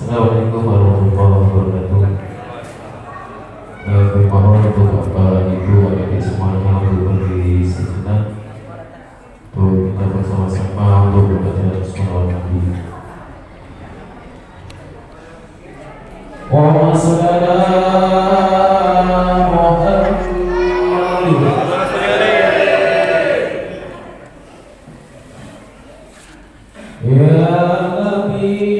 Assalamualaikum warahmatullahi wabarakatuh. Mohon untuk Bapak Ibu adik semuanya untuk berdiri sejenak untuk kita bersama-sama untuk membaca salawat Nabi. Allahumma shalli ala Muhammad. Ya Nabi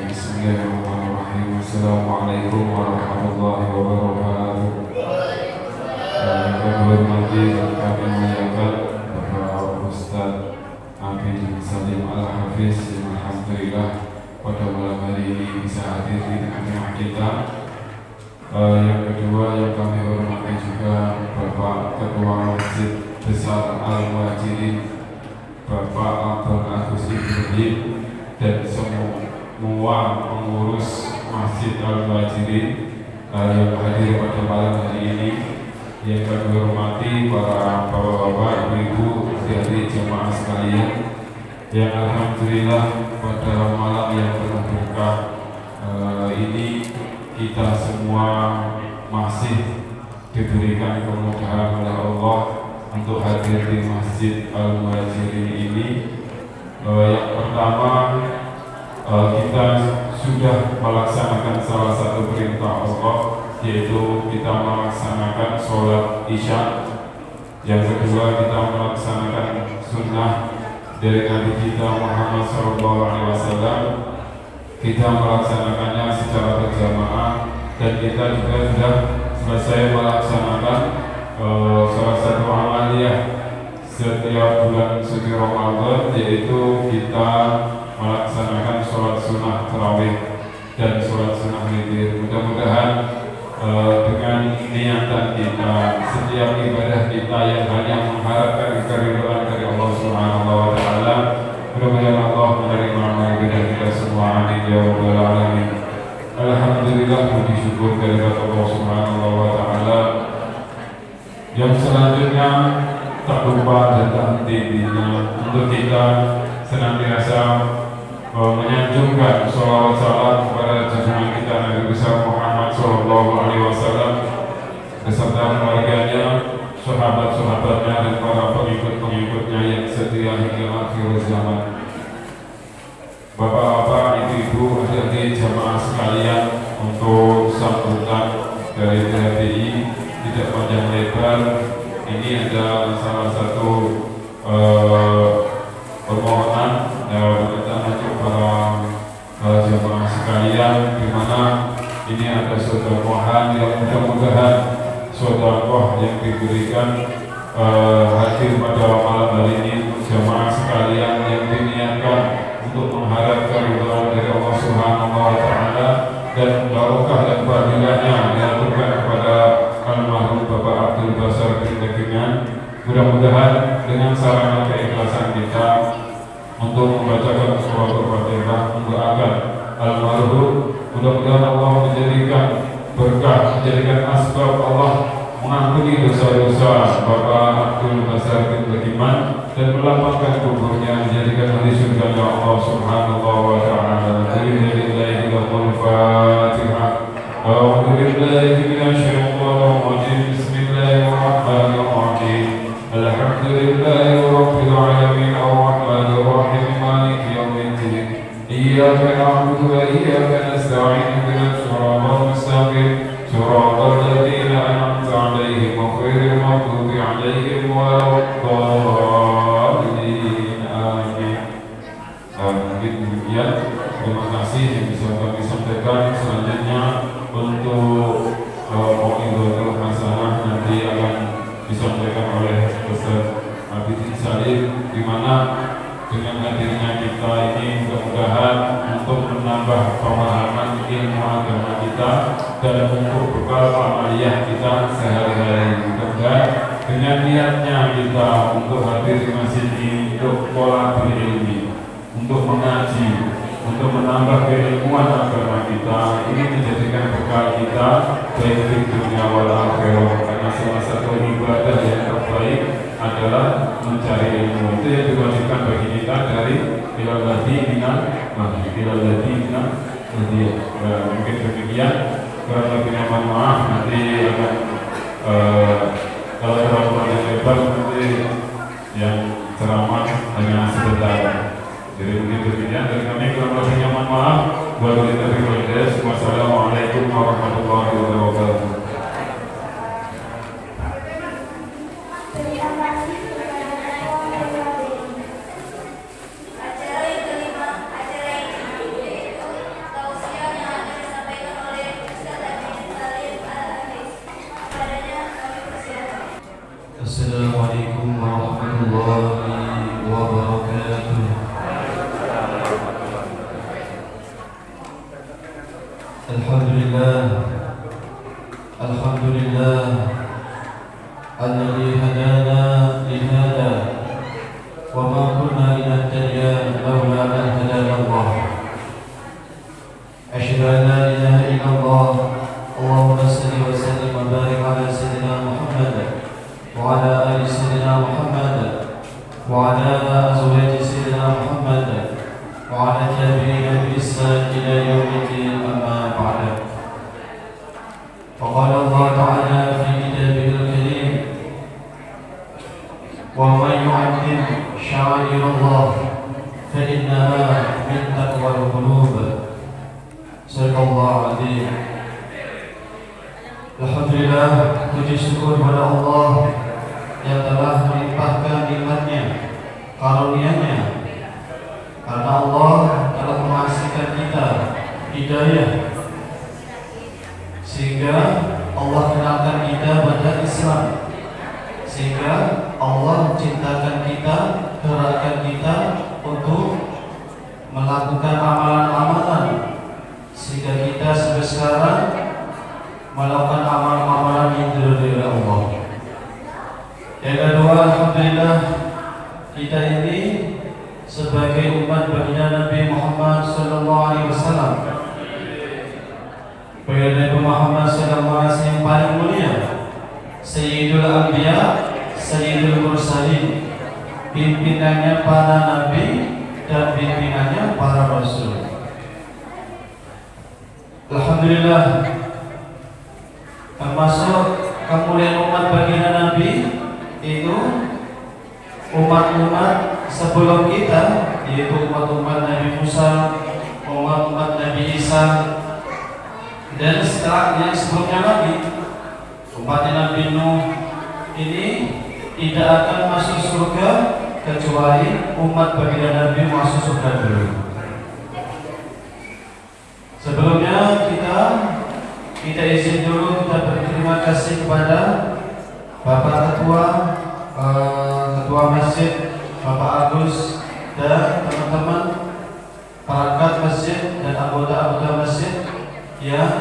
Bismillahirrahmanirrahim. Assalamualaikum warahmatullahi wabarakatuh. Kami hormati dan kami muliakan Bapak Ustaz Abid Salim Al-Hafiz yang alhamdulillah pada malam hari ini bisa hadir di tengah-tengah kita. Yang kedua yang kami hormati juga Bapak Ketua Masjid Besar Al-Muhajirin Bapak Abdul Agus Ibrahim dan semua pengurus Masjid Al-Muhajirin yang hadir pada malam hari ini. Yang kami hormati para bapak-bapak, ibu-ibu, adik-adik jemaah sekalian yang alhamdulillah pada malam yang penuh berkah ini kita semua masih diberikan kemudahan oleh Allah untuk hadir di Masjid Al-Muhajirin ini. Yang pertama, kita sudah melaksanakan salah satu perintah Allah, yaitu kita melaksanakan sholat isya. Yang kedua, kita melaksanakan sunnah dari Nabi kita Muhammad SAW. Kita melaksanakannya secara berjamaah dan kita juga sudah selesai melaksanakan salah satu amaliyah setiap bulan suci Ramadan, yaitu kita melaksanakan sholat sunnah tarawih dan sholat sunnah witir. Mudah-mudahan dengan niatan kita, setiap ibadah kita yang hanya mengharapkan keridhaan dari Allah Subhanahu wa Ta'ala, mudah-mudahan Allah menerima ibadah kita semua. Amin ya rabbal alamin. Alhamdulillah, puji syukur kehadirat Allah Subhanahu wa Ta'ala. Yang selanjutnya tak lupa dan tak henti-hentinya untuk kita senantiasa menyanjungkan sholawat salam kepada junjungan kita Nabi besar Muhammad Sallallahu Alaihi Wasallam beserta keluarganya, sahabat-sahabatnya dan para pengikut-pengikutnya yang setia hingga akhir zaman. Bapak-bapak, ibu-ibu, adik-adik, jamaah sekalian, untuk sambutan dari PHBI tidak panjang lebar, ini ada salah satu permohonan untuk para jamaah sekalian, di mana ini ada sedekah yang mudah-mudahan sedekah yang diberikan hadir pada malam hari ini jamaah sekalian yang diniatkan untuk mengharapkan ridha dari Allah Subhanahu wa Ta'ala dan barokah dan fadilahnya diaturkan kepada almarhum Bapak Abdul Basar bin Tegengan. Mudah-mudahan dengan sarana keikhlasan kita untuk membacakan surah Al-Fatihah, mendoakan almarhum, mudah-mudahan Allah menjadikan berkah, menjadikan asbab Allah mengampuni dosa-dosa Bapak Abdul Basar bin Tegengan dan melapangkan kuburnya, menjadikan ahli surga Allah Subhanahu wa Ta'ala. Alhamdulillahil Fatihah. A'udzu billahi minasyaitonir rajim. Bismillahirrahmanirrahim. Alhamdulillahi rabbil alamin arrahmanir rahim maliki yaumiddin. Iyyaka na'budu wa iyyaka nasta'in ihdinas siratal mustaqim. Siratal ladzina an'amta 'alaihim ghairil maghdubi 'alaihim waladdallin. Amin. Demikian, terima kasih yang bisa kami sampaikan. Selanjutnya untuk Mau'izatul Hasanah nanti akan disampaikan oleh Ustaz Abidin Salim, di mana dengan hadirnya kita ini mudah-mudahan untuk menambah pemahaman ilmu agama kita dan untuk bekal amaliyah kita sehari-hari. Mudah-mudahan dengan niatnya kita untuk hadir di masjid ini untuk pola berilmi, untuk mengaji, untuk menambah keilmuan agama kita, ini menjadikan bekal kita baik di dunia wal akhirah. Karena salah satu ibadah yang terbaik adalah mencari ilmu. Itu yang diwajibkan bagi kita dari ilal ladina mungkin demikian. Kurang lebihnya mohon maaf, nanti akan kalau terlalu panjang lebar nanti yang ceramah hanya sebentar. Jadi mungkin demikian dari kami, kurang lebihnya mohon maaf. Wassalamualaikum warahmatullahi wabarakatuh. Assalamualaikum warahmatullahi wabarakatuh. Alhamdulillah, alhamdulillah alladzi hadana li hada wa ma kunna linahtadiya laula an hadana Allah. Asyhadu an la ilaha illallah. Allahumma shalli wa sallim wa barik ala sayyidina Muhammad wa ala ali sayyidina Muhammad wa ala azwaji sayyidina Muhammad wa ala tabi'ina bi ihsan ila yaumiddin. Amma ba'd. Faqala Allah Ta'ala fi kitabihil karim, wa man yu'azzim sya'airallah fa innaha min taqwal qulub. Sadaqallahu adzim. Alhamdulillah, puji syukur kepada Allah yang telah melimpahkan nikmatnya, karunia-Nya. Karena Allah telah mengasihkan kita hidayah, sehingga Allah kenalkan kita pada Islam, sehingga Allah menciptakan gerakkan kita untuk melakukan amalan-amalan sehingga kita sampai sekarang melakukan amalan-amalan yang diridhoi oleh Allah. Yang kedua, alhamdulillah kita ini sebagai umat baginda Nabi Muhammad sallallahu alaihi wasallam, baginda Nabi Muhammad sallallahu alaihi wasallam yang paling mulia, Sayyidul Anbiya, Sayyidul Mursalin, pimpinannya para nabi dan pimpinannya para rasul. Alhamdulillah, termasuk kemuliaan umat baginda Nabi itu umat-umat sebelum kita, yaitu umat-umat Nabi Musa, umat-umat Nabi Isa, dan setelah yang sebelumnya lagi umat Nabi Nuh. Ini tidak akan masuk surga kecuali umat baginda Nabi masuk surga dulu. Sebelumnya kita izin dulu, kita berterima kasih kepada Bapak Ketua Masjid, Bapak Agus, dan teman-teman perangkat masjid dan anggota-anggota masjid yang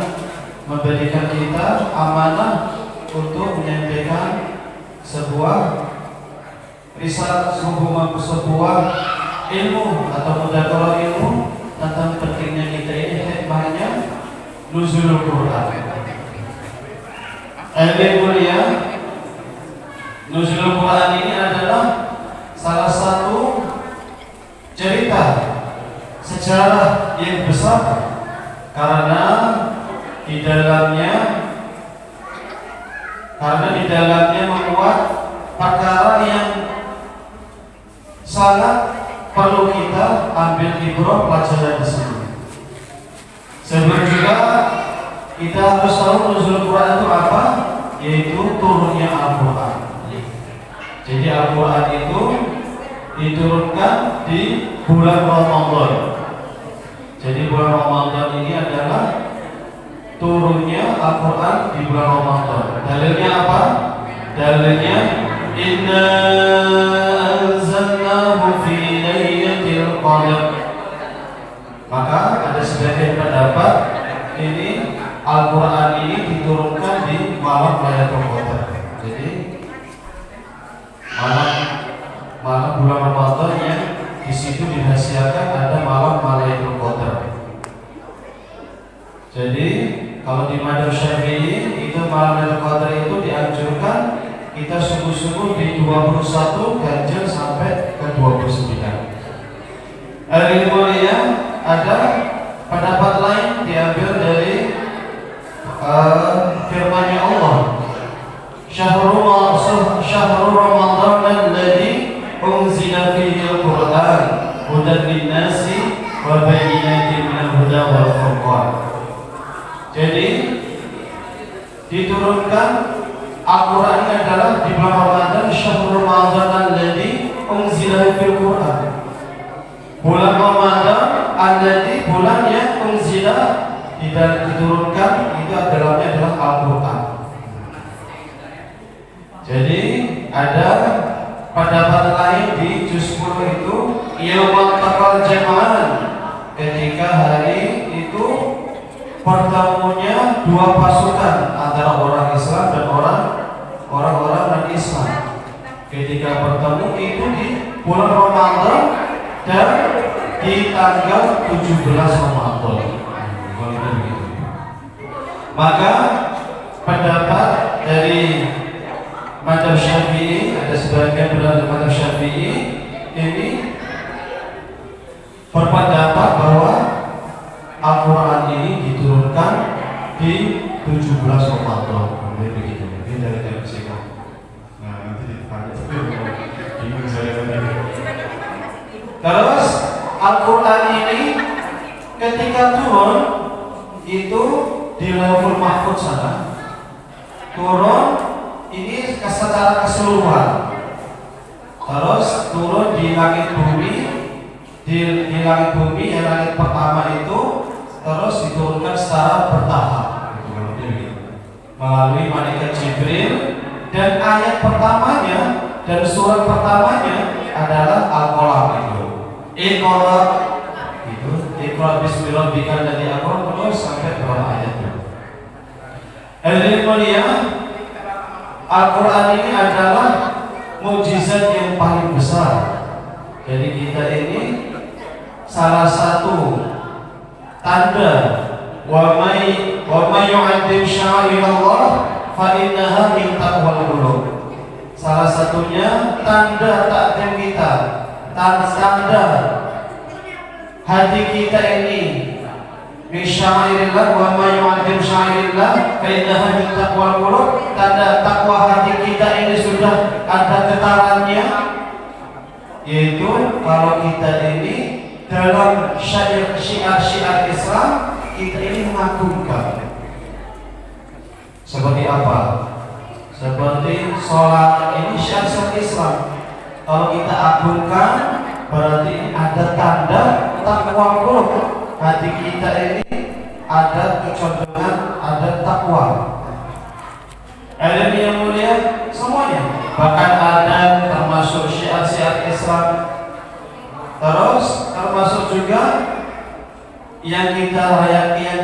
memberikan kita amanah untuk menyampaikan sebuah risalah, sebuah ilmu atau mudzakarah ilmu tentang pentingnya kita ini, hikmahnya nuzulul Quran. Mulia, nuzulul Quran ini adalah salah satu cerita sejarah yang besar, karena di dalamnya memuat perkara yang sangat perlu kita ambil ibrah pelajaran di sini. Sebelum juga kita harus tahu nuzul Quran itu apa, yaitu turunnya Al-Quran. Jadi Al-Quran itu diturunkan di bulan Ramadan. Jadi bulan Ramadan ini adalah turunnya Al-Quran di bulan Ramadan. Dalilnya apa? Dalilnya inna anzalnahu fi lailatul qadar. Maka ada sebagian pendapat ini Al-Quran ini diturunkan di malam Lailatul Qadar. Jadi malam bulan Ramadan yang di situ dirahasiakan ada malam Lailatul Qadar. Jadi kalau di Madzhab Syafi'i itu malam Lailatul Qadar itu dianjurkan kita sungguh-sungguh di 21 ganjil sampai ke 29. Al-Mulia ada pendapat lain diambil dari firman-Nya Allah, Syahrul Ramadan alladzi unzila fihi al-Qur'an hudan lin-nasi wa bayyinatin minal huda wal furqan. Jadi diturunkan Al-Quran adalah di bulan Ramadan, Syahrul Ramadan alladzi unzila fihi al-Qur'an. Bulan Ramadan alladzi, bulan yang unzila diturunkan itu adalah Al-Quran. Jadi ada pendapat lain di juz 10 itu yaumul taqal jama'an, ketika hari itu pertemunya dua pasukan antara orang Islam dan orang-orang non-Islam. Ketika bertemu itu di bulan Ramadan dan di tanggal 17 Ramadan. Maka pendapat dari Madzhab Syafi'i, ada sebagian pendapat Madzhab Syafi'i ini berpendapat bahwa Al-Quran ini diturunkan di 17 Ramadan. Begitu. Ini dari teori. Nah, nanti ditanya bingung saya tadi. Terus Al-Quran ini ketika turun itu di Lauhul Mahfuz sana, turun ini secara keseluruhan, terus turun di langit bumi, di langit bumi yang langit pertama itu terus diturunkan secara bertahap melalui malaikat Jibril, dan ayat pertamanya dan surat pertamanya adalah Al-Qalam itu. Iqra itu, Iqra bismi rabbikal ladzi aqra terus sampai berapa ayatnya. Hadirin mulia, Al-Quran ini adalah mukjizat yang paling besar. Jadi kita ini salah satu tanda wa may yu'azzim sya'airallah fa innaha min taqwal qulub. Salah satunya tanda takdim kita, tanda hati kita ini min sya'airillah wa may yu'azzim sya'airillah fa innaha min taqwal qulub. Tanda takwa hati kita ini sudah ada getarannya, yaitu kalau kita ini dalam syiar Islam kita ini mengagungkan. Seperti apa? Seperti sholat ini syiar Islam. Kalau kita agungkan berarti ini ada tanda takwa qulub. Hati kita ini ada kecondongan, ada takwa. Ada yang mulia semuanya, bahkan ada termasuk syiar-syiar Islam. Terus termasuk juga yang kita rayakan,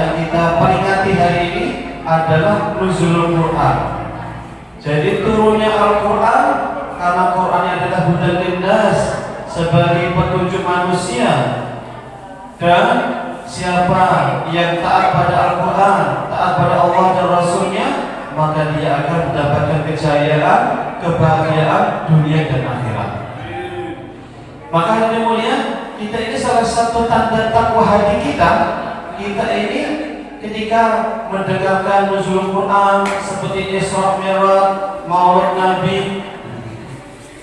yang kita peringati hari ini adalah nuzulul Quran. Jadi turunnya Al-Quran, karena Qurannya adalah hudan linnas, sebagai petunjuk manusia. Dan siapa yang taat pada Al-Quran, taat pada Allah dan Rasulnya, maka dia akan mendapatkan kejayaan, kebahagiaan dunia dan akhirat. Maka yang mulia, kita ini salah satu tanda takwa hati kita. Kita ini ketika mendengarkan nuzul Quran seperti Isra Mi'raj, Maulid Nabi,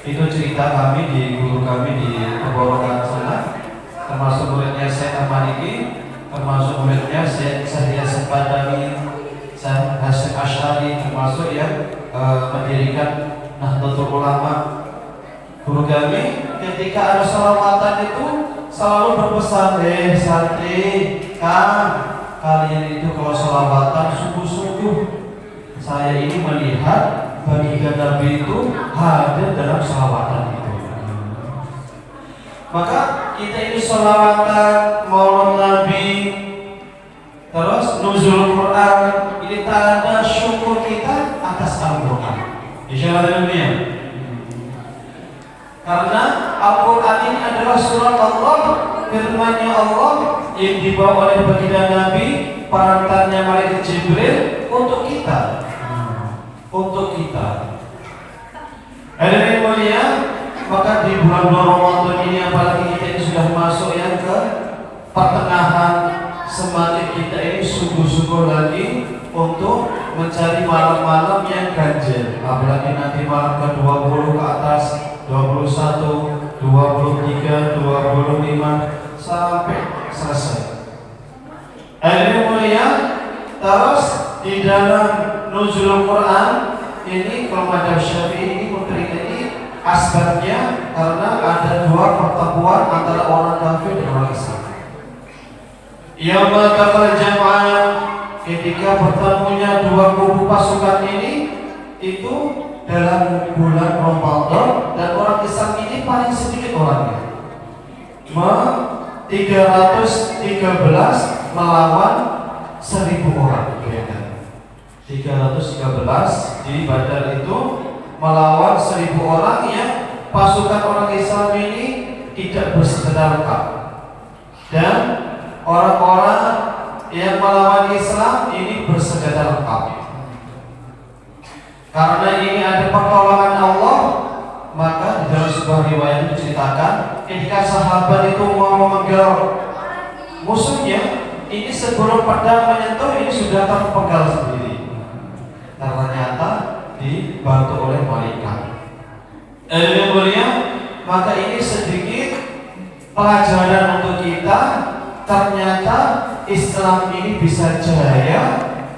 itu cerita kami di guru kami di Keborokan sana, termasuk muridnya Syekh Amaniki, termasuk muridnya Syekh Yasin Badani, Syekh Hasyim Asy'ari, termasuk yang mendirikan Nahdlatul Ulama. Guru kami ketika ada sholawatan itu selalu berpesan, santri, kalian itu kalau sholawatan sungguh-sungguh. Saya ini melihat baginda Nabi itu hadir dalam sholawatan itu. Maka kita ini sholawatan, maulid Nabi, terus nuzul Quran, ini tanda syukur kita atas Al-Quran. Insyaallah dunia. Karena Al-Quran ini adalah surat Allah, firman-Nya Allah yang dibawa oleh baginda Nabi, parantannya malaikat Jibril untuk kita. Untuk kita. Hadirin mulia, maka di bulan Ramadan ini, apalagi kita ini sudah masuk yang ke pertengahan, semakin kita ini sungguh-sungguh lagi untuk mencari malam-malam yang ganjil. Apalagi nanti malam ke-20 ke atas, 21, 23, 25 sampai selesai. Hadirin mulia, terus di dalam nuzul Quran ini kalau madhab Syafi'i ini memperingati asbabnya karena ada dua pertemuan antara orang kafir dan orang Islam. Yaumul taqal jam'an, ketika bertemunya dua kubu pasukan ini itu dalam bulan Ramadan, dan orang Islam ini paling sedikit orangnya, 313 melawan 1000 orang. 313 di Badar itu melawan 1000 orang yang pasukan orang Islam ini tidak bersenjata lengkap, dan orang-orang yang melawan Islam ini bersenjata lengkap. Karena ini ada pertolongan Allah, maka di dalam sebuah riwayat diceritakan ketika sahabat itu mau memegang musuhnya, ini sebelum pedang menyentuh ini sudah terpenggal sendiri. Ternyata dibantu oleh malaikat. Mulia, maka ini sedikit pelajaran untuk kita. Ternyata Islam ini bisa jaya,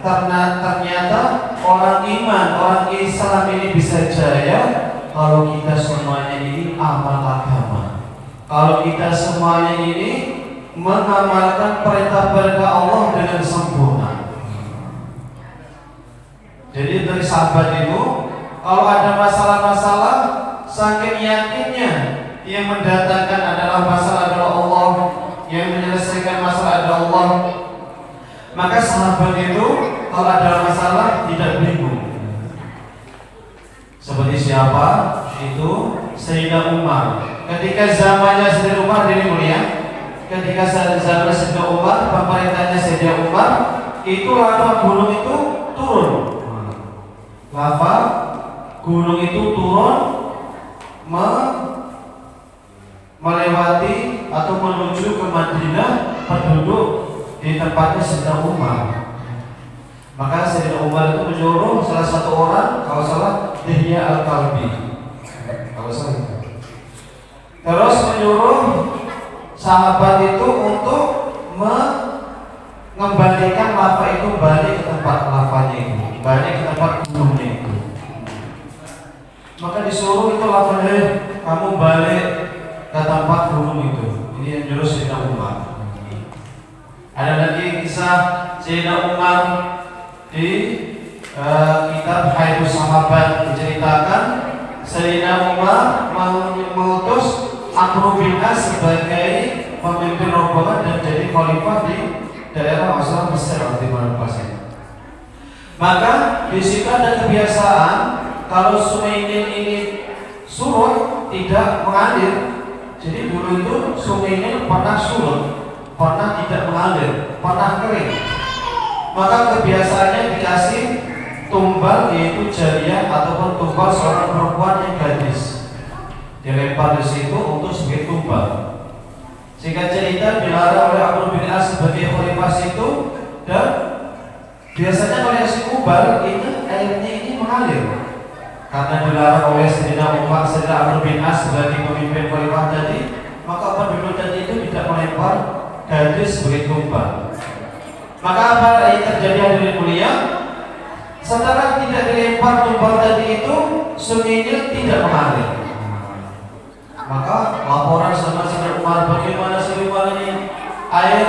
karena ternyata orang iman, orang Islam ini bisa jaya kalau kita semuanya ini amal agama. Kalau kita semuanya ini mengamalkan perintah-perintah Allah dengan sempurna. Jadi dari sahabat itu kalau ada masalah-masalah, saking yakinnya yang mendatangkan adalah masalah adalah Allah, yang menyelesaikan masalah adalah Allah, maka sahabat itu kalau ada masalah tidak bingung. Seperti siapa? Itu Sayyidina Umar. Ketika zamannya Sayyidina Umar ini mulia, ketika zaman Sayyidina Umar, pemerintahnya Sayyidina Umar, itu lava gunung itu turun. Lava gunung itu turun melewati atau menuju ke Madinah penduduk di tempatnya Sayyidina Umar. Maka Sayyidina Umar itu menyuruh salah satu orang, kalau salah Dihya Al-Kalbi, kalau salah, terus menyuruh sahabat itu untuk mengembalikan lava itu balik ke tempat lavanya itu, balik ke tempat gunungnya itu. Maka disuruh itu lavanya, kamu balik ke tempat gunung itu. Ini yang nyuruh Sayyidina Umar. Ada lagi kisah Sayyidina Umar di kitab Haidus Sahabat, diceritakan Sayyidina Umar mengutus Amr bin As sebagai pemimpin rombongan dan jadi khalifah di daerah asal Mesir di mana pasnya. Maka di situ ada kebiasaan kalau sungai Nil ini surut tidak mengalir. Jadi dulu itu sungai Nil pernah surut, pernah tidak mengalir, pernah kering. Maka kebiasaannya dikasih tumbal, yaitu jariyah ataupun tumbal seorang perempuan yang gadis, dilempar di situ untuk sebagai tumbal. Sehingga cerita dilarang oleh Amr bin As sebagai khalifah itu, dan biasanya kalau yang tumbal itu airnya ini mengalir. Karena dilarang oleh Sayyidina Umar, Sayyidina Amr bin As sebagai pemimpin khalifah tadi, maka penduduk tadi itu tidak melempar gadis sebagai tumbal. Maka apa yang terjadi hadirin mulia? Setelah tidak dilempar tumbal tadi itu, sungai Nil tidak mengalir. Maka laporan sama Sayyidina Umar, bagaimana Sayyidina Umar ini air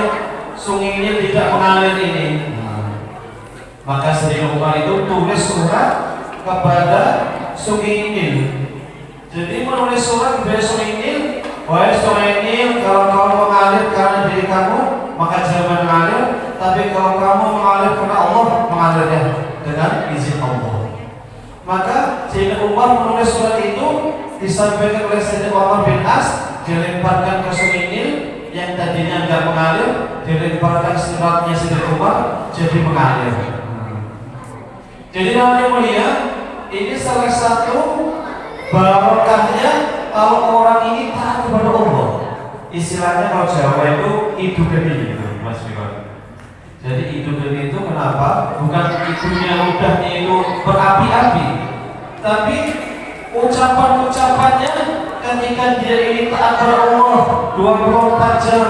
sungai Nil tidak mengalir ini. Maka Sayyidina Umar itu tulis surat kepada sungai Nil. Jadi menulis surat kepada sungai Nil, wahai sungai Nil, kalau kamu mengalir karena diri kamu, maka jangan mengalir. Tapi kalau kamu mengalir karena Allah, mengalirnya dengan izin Allah. Maka Sayyidina Umar menulis surat itu, disampaikan oleh Sayyidina Umar bin As, dilemparkan ke sungai Nil yang tadinya tidak mengalir, dilemparkan suratnya Sayyidina Umar jadi mengalir. Jadi namanya mulia, ini salah satu barokahnya kalau orang ini taat kepada Allah. Istilahnya kalau Jawa itu idu geni, Mas Fikar. Jadi idu geni itu kenapa? Bukan idunya ludahnya itu berapi-api, tapi ucapan-ucapannya ketika dia ini taat kepada Allah 24 jam,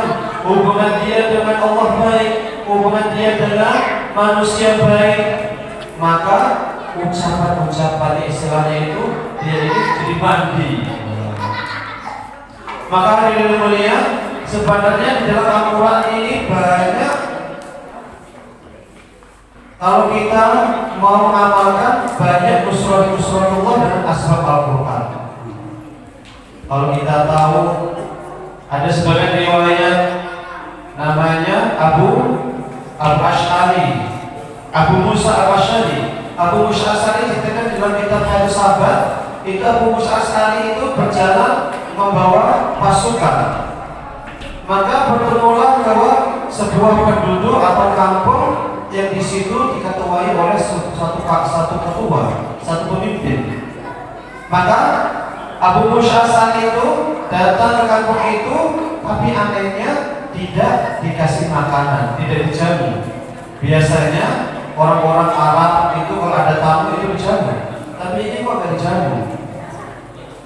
hubungan dia dengan Allah baik, hubungan dia dengan manusia baik, maka ucapan-ucapan istilahnya itu dia ini jadi mandi. Maka hadirin mulia, sebenarnya di dalam Al-Quran ini banyak. Kalau kita mau mengamalkan banyak nusratullah dengan asbab Al-Quran. Kalau kita tahu ada sebagian riwayat namanya Abu Al-Ash'ari, Abu Musa Al-Ash'ari. Abu Musa Al-Ash'ari dikatakan dalam kitab Hadis Sahabat, itu Abu Musa Al-Ash'ari itu berjalan membawa pasukan. Maka bertemulah bahwa sebuah penduduk atau kampung yang di situ diketuai oleh satu ketua, satu pemimpin. Maka Abu Musa Al-Ash'ari itu datang ke kampung itu, tapi anehnya tidak dikasih makanan, tidak dijamu. Biasanya orang-orang Arab itu kalau ada tamu itu dijamu, tapi ini kok nggak dijamu.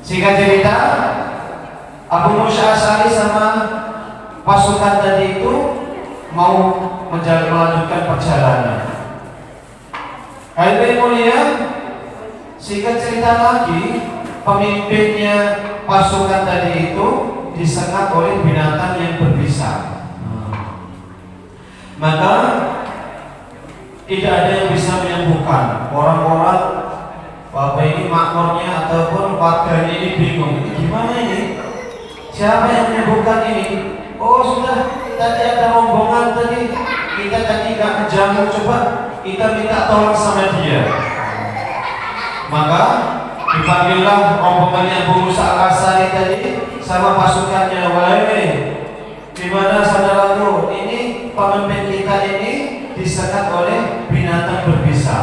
Singkat cerita, Abu Musa Al-Ash'ari sama pasukan tadi itu mau melanjutkan perjalanan. Hadirin mulia, singkat cerita lagi, pemimpinnya pasukan tadi itu disengat oleh binatang yang berbisa. Maka tidak ada yang bisa menyembuhkan. Orang-orang Bapak ini makmurnya ataupun warganya ini bingung, ini gimana ini? Siapa yang menyembuhkan ini? Oh sudah, tadi ada rombongan tadi, kita tadi gak kejamu, coba kita minta tolong sama dia. Maka dipanggillah rombongannya Abu Musa al-Asy'ari tadi sama pasukannya. Wahai, gimana saudaraku? Ini pemimpin kita ini disekat oleh binatang berbisa.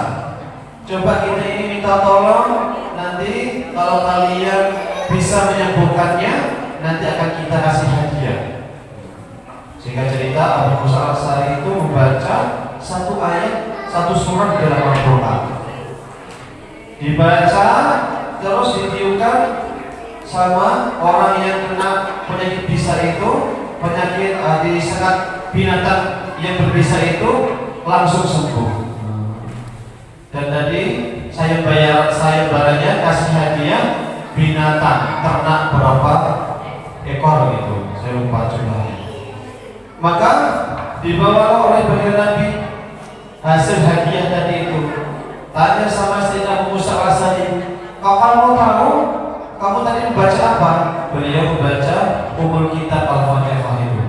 Coba kita ini minta tolong, nanti kalau kalian bisa menyembuhkannya, nanti akan kita kasih hadiah. Sehingga cerita Abu Musa al-Asy'ari itu membaca satu ayat, satu surat di dalam Al-Quran. Dibaca terus ditiupkan sama orang yang kena penyakit bisa itu, penyakit disekat binatang yang berbisa itu langsung sembuh. Dan tadi saya bayarnya kasih hadiah binatang ternak berapa ekor gitu, saya lupa jumlahnya. Maka dibawa oleh baginda Nabi hasil hadiah tadi itu. Tanya sama Sayyidina Abu Musa al-Asy'ari, kalau tahu kamu tadi membaca apa? Beliau membaca umul kitab Al-Fatihah itu.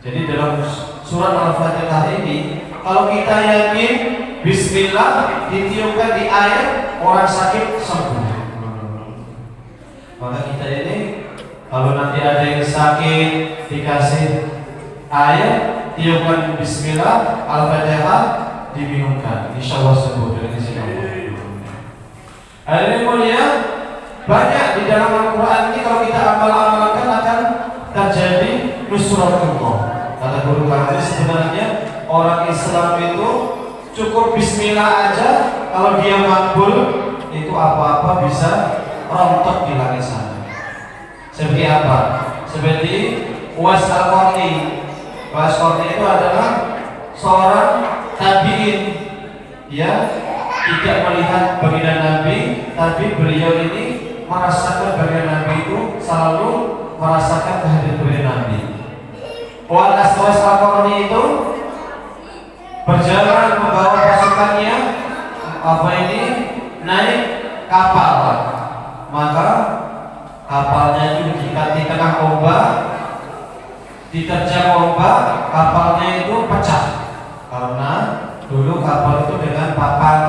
Jadi dalam surat Al-Fatihah ini, kalau kita yakin Bismillah ditiupkan di air, orang sakit sembuh. Maka kita ini kalau nanti ada yang sakit dikasih air, tiupkan Bismillah, Al-Fatihah, diminumkan, insya Allah sembuh dengan izin Allah. Hadirin mulia, banyak di dalam Al-Quran ini kalau kita amal-amalkan akan terjadi nusratullah. Kata guru kami sebenarnya orang Islam itu cukup Bismillah aja, kalau dia makbul itu apa-apa bisa rontok di langit sana. Seperti apa? Seperti Uwais Al-Qarni. Uwais Al-Qarni itu adalah seorang tabi'in, ya, tidak melihat baginda Nabi, tapi beliau ini merasakan baginda Nabi itu selalu merasakan kehadiran baginda Nabi. Uwais Al-Qarni itu berjalan membawa pasukannya naik kapal, maka kapalnya itu di tengah ombak, diterjang ombak, kapalnya itu pecah karena dulu kapal itu dengan papan,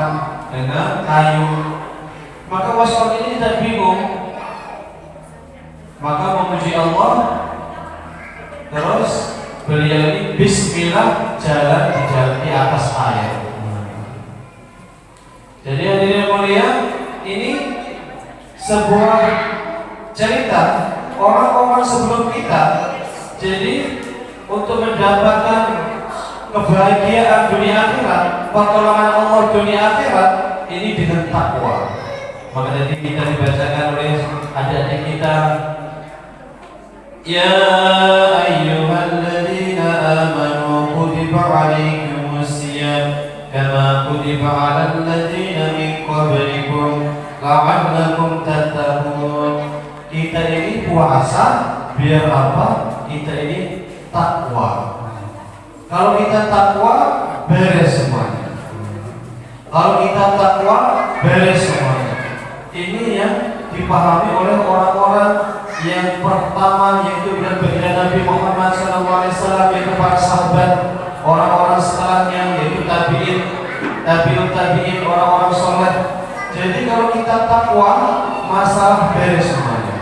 dengan kayu. Maka waspada ini tidak bingung, maka memuji Allah. Terus beliau ini Bismillah jalan di atas air. Jadi hadirin mulia, ini sebuah cerita orang-orang sebelum kita. Jadi untuk mendapatkan kebahagiaan dunia akhirat, pertolongan Allah dunia akhirat, ini dengan takwa. Maka tadi kita dibacakan oleh adik-adik kita, ya ayyuhalladzina amanu kutiba alaikumus syiyam kama kutiba alal ladzina min qablikum la'allakum tattaqun. Kita ini puasa biar apa? Kita ini takwa. Kalau kita takwa, beres semuanya. Kalau kita takwa, beres semuanya. Ini yang dipahami oleh orang-orang yang pertama, yaitu baginda Nabi Muhammad SAW, yaitu para sahabat, orang-orang setelahnya, yaitu tabi'in, tabi'ut tabi'in, orang-orang soleh. Jadi kalau kita takwa, masalah beres semuanya.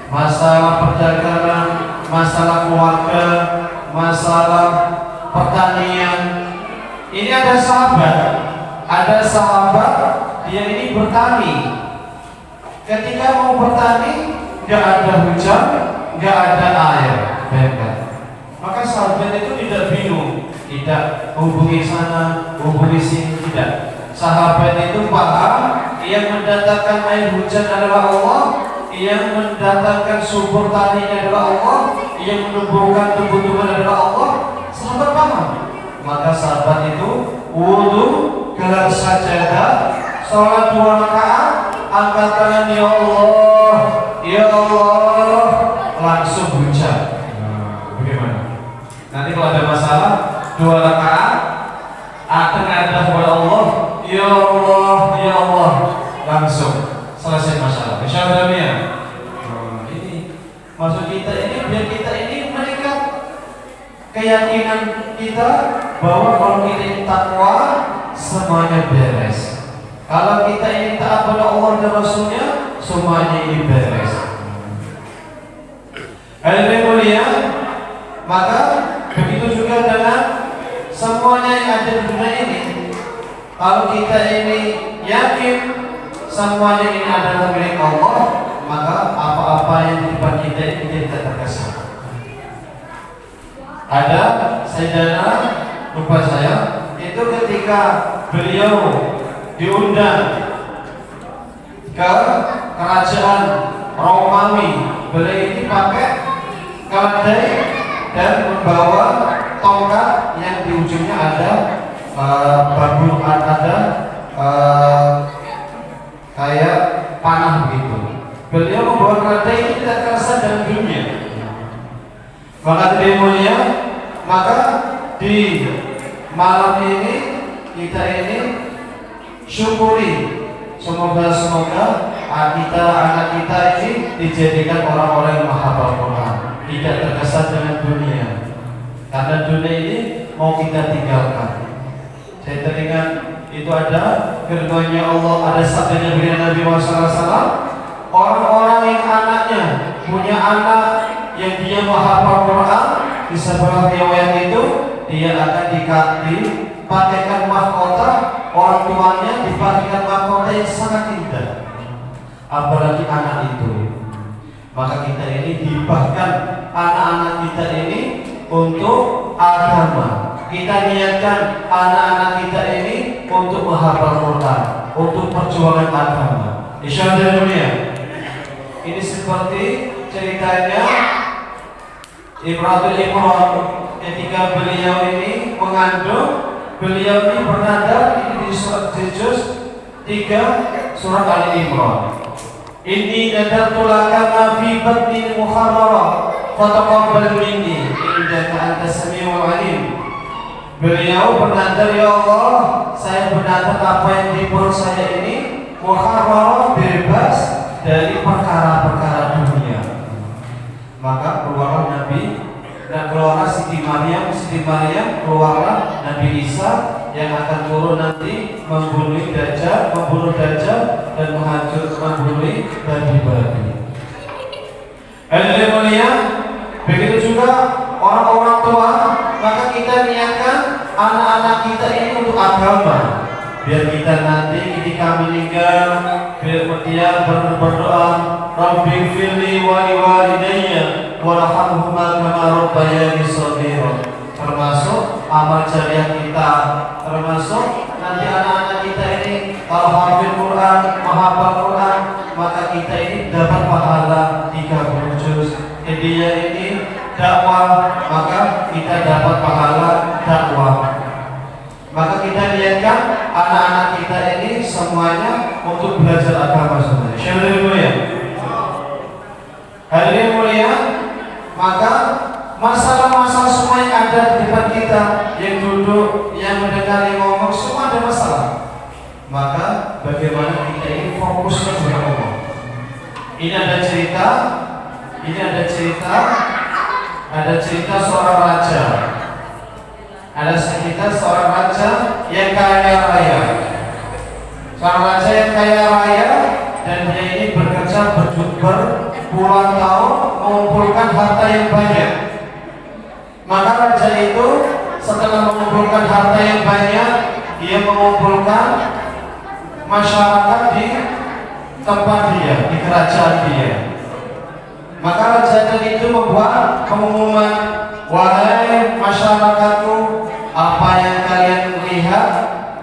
Masalah perdagangan, masalah keluarga, masalah pertanian. Ini ada sahabat dia ini bertani. Ketika mau bertani, nggak ada hujan, nggak ada air, maka sahabat itu tidak bingung, tidak hubungi sana, hubungi sini, tidak. Sahabat itu paham, yang mendatangkan air hujan adalah Allah, yang mendatangkan subur taninya adalah Allah, yang menumbuhkan tumbuh-tumbuhan adalah Allah. Sahabat paham. Maka sahabat itu wudu, gelar sajadah, sholat 2 rakaat, angkat tangan, ya Allah, ya Allah, langsung hujan. Bagaimana? Nanti kalau ada masalah 2 rakaat, akan ada selesai masalah. Insyaallah ya. Ini maksud kita ini biar kita ini meningkat keyakinan kita bahwa kalau kita ini takwa semuanya beres. Kalau kita ini taat pada Allah dan Rasulnya, semuanya ini beres. Hadirin mulia, maka begitu juga dengan semuanya yang ada di dunia ini. Kalau kita ini yakin semuanya ini adalah milik Allah, maka apa-apa yang di depan kita ini tidak terkesan. Ada saudara lupa saya itu ketika beliau diundang ke kerajaan Romawi, beliau ini pakai keledai dan membawa tongkat yang di ujungnya ada bambu, ada kayak panah begitu. Beliau membawa keledai ini tidak terasa dalam dunia. Maka di mulia, maka di malam ini kita ini syukuri, semoga kita, anak kita ini dijadikan orang-orang yang menghafal Quran, tidak terkesan dengan dunia. Karena dunia ini mau kita tinggalkan. Saya teringat itu ada firman-Nya Allah, ada sabdanya Nabi Muhammad SAW, orang-orang yang anaknya punya anak yang dia menghafal Quran, di sebelah riwayat itu dia akan dipakaikan mahkota, orang tuanya dipakaikan mahkota yang sangat indah, apalagi anak itu. Maka kita ini dibahkan anak-anak kita ini untuk agama. Kita niatkan anak-anak kita ini untuk menghafal Quran, untuk perjuangan agama. Insyaallah dunia. Ini seperti ceritanya Imratul Imran ketika beliau ini mengandung, beliau ini bernadar ini di surat Juz 3 surat Ali Imran. Inni nadartu laka ma fi batni muharrara fataqabbal minni innaka antas samiul alim. Beliau bernadar, ya Allah, saya bernadar apa yang di perut saya ini muharrara, bebas dari perkara-perkara dunia. Maka keluarlah Nabi dan keluarlah Siti Maryam, keluarlah Nabi Isa yang akan turun nanti membunuh Dajjal dan membunuh babi-babi. Hadirin mulia, begitu juga orang-orang tua, maka kita niatkan anak-anak kita ini untuk agama. Biar kita nanti ketika meninggal, biar dia berdoa, Rabbi firli wa liwalidayya warhamhuma kama rabbayani shaghira. Termasuk amal jariah kita, termasuk nanti anak-anak kita ini kalau hafal Quran, menghafal Quran, maka kita ini dapat pahala 30 juz. Dia ini dakwah, maka kita dapat pahala dakwah. Maka kita lihatkan anak-anak kita ini semuanya untuk belajar agama semuanya. Hadirin mulia, hadirin mulia, maka masalah-masalah semua yang ada di depan kita, yang duduk, yang mendengar, yang ngomong, semua ada masalah. Maka bagaimana kita ini fokus kepada Allah. Ini ada cerita seorang raja. Ada cerita seorang raja yang kaya raya. Seorang raja yang kaya raya dan dia ini bekerja berpuluhan tahun mengumpulkan harta yang banyak. Maka raja itu setelah mengumpulkan harta yang banyak, dia mengumpulkan masyarakat di tempat dia, di kerajaan dia. Maka raja itu membuat pengumuman, wahai masyarakatku, apa yang kalian lihat,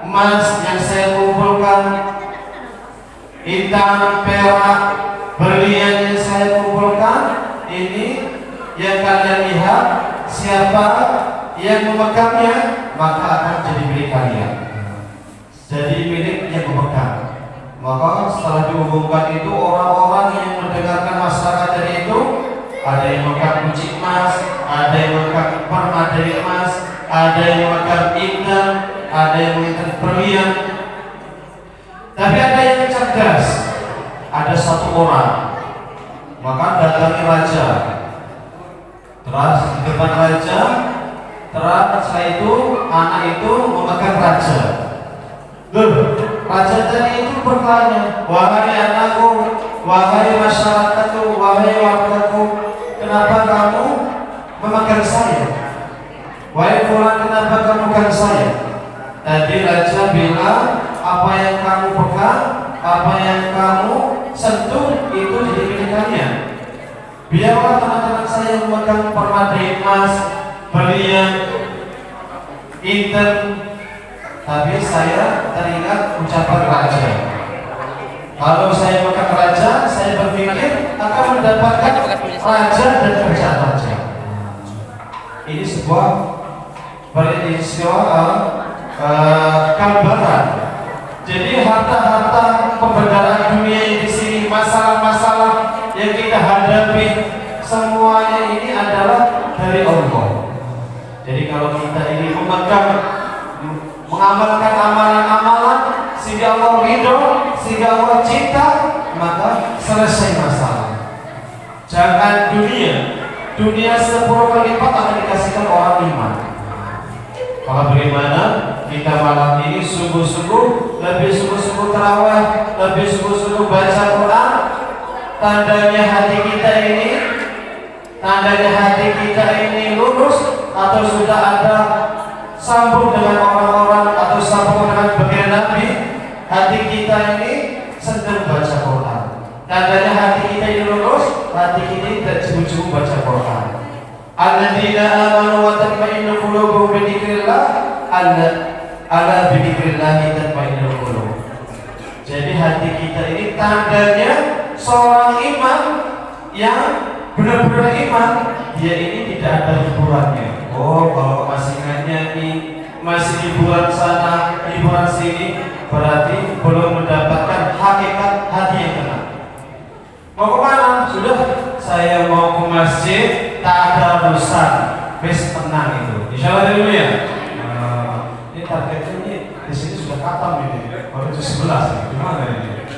emas yang saya kumpulkan, intan, perak, berlian yang saya kumpulkan, ini yang kalian lihat, siapa yang memegangnya, maka akan jadi milik kalian. Jadi milik yang memegang. Maka setelah diumumkan itu, orang-orang yang mendengarkan masyarakat dari itu, ada yang memegang kunci emas, ada yang memegang permadani emas, ada yang memegang intan, ada yang memegang berlian. Tapi ada yang cerdas. ada satu orang, maka datangi raja. Terus di depan raja, terus setelah itu anak itu memegang raja. Loh, raja tadi itu bertanya, wahai anakku, wahai masyarakatku, wahai wargaku, kenapa kamu memegang saya? Wahai fulan, kenapa kamu memegang saya? Tadi raja bilang, apa yang kamu pegang, apa yang kamu sentuh itu jadi milik kalian. Biarlah teman-teman saya memegang permata emas, berlian, inten, tapi saya teringat ucapan raja. Kalau saya memegang raja, saya berpikir akan mendapatkan raja dan kerjaan raja. Ini sebuah gambaran. Jadi harta-harta pembenaran dunia yang di sini, masalah-masalah yang kita hadapi, semuanya ini adalah dari Allah. Jadi kalau kita ini mengamalkan amalan-amalan sehingga Allah ridho, sehingga Allah cinta, maka selesai masalah. Jangan dunia 10 kali lipat akan dikasihkan orang iman. Maka bagaimana kita malam ini sungguh-sungguh, lebih sungguh-sungguh tarawih, lebih sungguh-sungguh baca Quran. Tandanya hati kita ini lurus, atau sudah ada sambung dengan orang-orang atau sambung dengan bagian Nabi. Hati kita ini sedang baca Quran. Tandanya hati kita ini lurus, hati kita tidak jauh-jauh baca Quran. Alladzina amanu wa tatma'innu qulubuhum bi dzikrillah, ala bi dzikrillah tatma'innul qulub. Jadi hati kita ini tandanya seorang imam yang benar-benar iman, dia ini tidak ada hiburannya. Oh, kalau masih nyanyi, masih hiburan sana, hiburan sini, berarti belum mendapatkan hakikat hati yang tenang. Mau kemana? Sudah, saya mau ke masjid, tak ada urusan, bes tenang itu. Insyaallah dulu ya. Ini targetnya ini di sini sudah katam ini, baru jam 11. Gimana ini?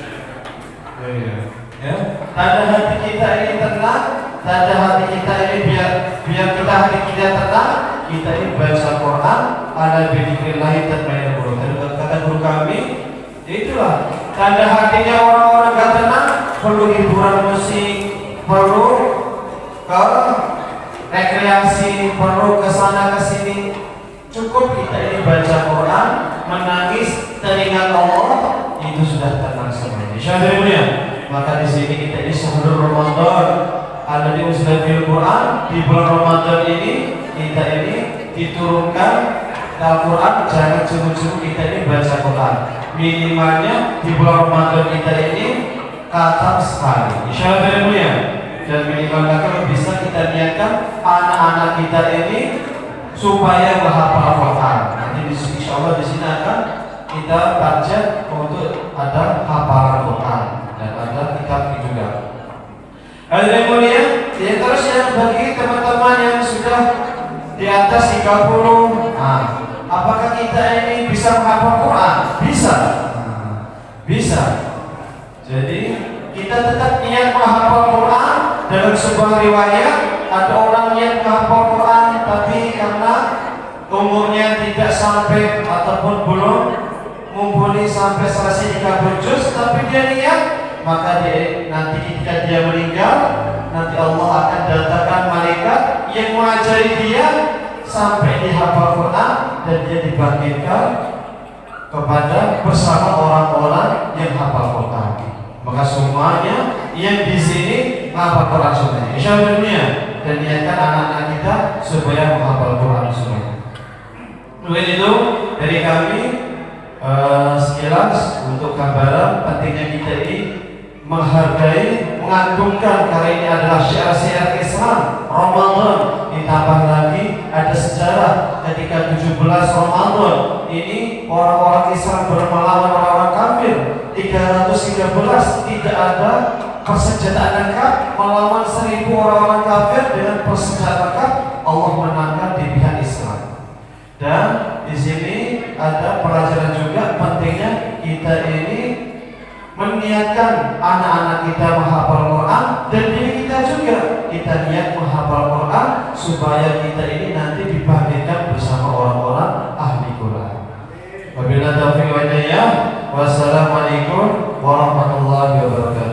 Ya, tanda hati kita ini tenang, tanda hati kita ini biar kita hati kita tenang, kita ini baca Quran, ala bidzikrillah tatma'innul qulub. Kata guru kami, itulah tanda hatinya orang-orang gak tenang, perlu hiburan musik, perlu ke rekreasi, perlu ke sana ke sini. Cukup kita ini baca Quran, menangis, teringat Allah, itu sudah tenang semuanya. Insyaallah. Maka di sini kita ini sebelum Ramadan ada di Uzlatil Quran, di bulan Ramadan ini kita ini diturunkan Al-Quran. Jangan cuma-cuma kita ini baca Quran, minimalnya di bulan Ramadan kita ini khatam sekali, insyaallah ya. Dan minimalnya kalau bisa kita niatkan anak-anak kita ini supaya menghafal Al-Quran. Nanti insyaallah di sini akan kita target untuk ada hafalan Quran dan ada kitab juga. Hadirin mulia, ya terus yang bagi teman-teman yang sudah di atas 30, apakah kita ini bisa menghafal Quran? Bisa. Bisa. Jadi kita tetap niat menghafal Quran. Dalam sebuah riwayat ada orang yang menghafal Quran tapi karena umurnya tidak sampai ataupun belum mumpuni sampai selesai 30 juz, tapi dia niat, maka dia nanti ketika dia meninggal, nanti Allah akan datangkan malaikat yang mengajari dia sampai dihafal Quran dan dia dibangkitkan kepada bersama orang-orang yang hafal Quran. Maka semuanya yang di sini menghafal Quran semuanya, insyaallah dunia, dan niatkan anak-anak kita supaya menghafal Quran semuanya. Kemudian itu dari kami sekilas untuk gambaran pentingnya kita ini menghargai, mengagungkan, karena ini adalah syiar-syiar Islam. Ramadan ditambah lagi ada sejarah ketika 17 Ramadan ini orang-orang Islam melawan orang-orang kafir 313, tidak ada persenjataan lengkap melawan 1000 orang-orang kafir dengan persenjataan lengkap, Allah menangkan di pihak Islam. Dan di sini ada pelajaran juga pentingnya kita ini Meniatkan anak-anak kita menghafal Quran dan diri kita juga. Kita niat menghafal Quran supaya kita ini nanti dibangkitkan bersama orang-orang ahli Quran. Wabillahi taufiq wal hidayah. Wassalamualaikum warahmatullahi wabarakatuh.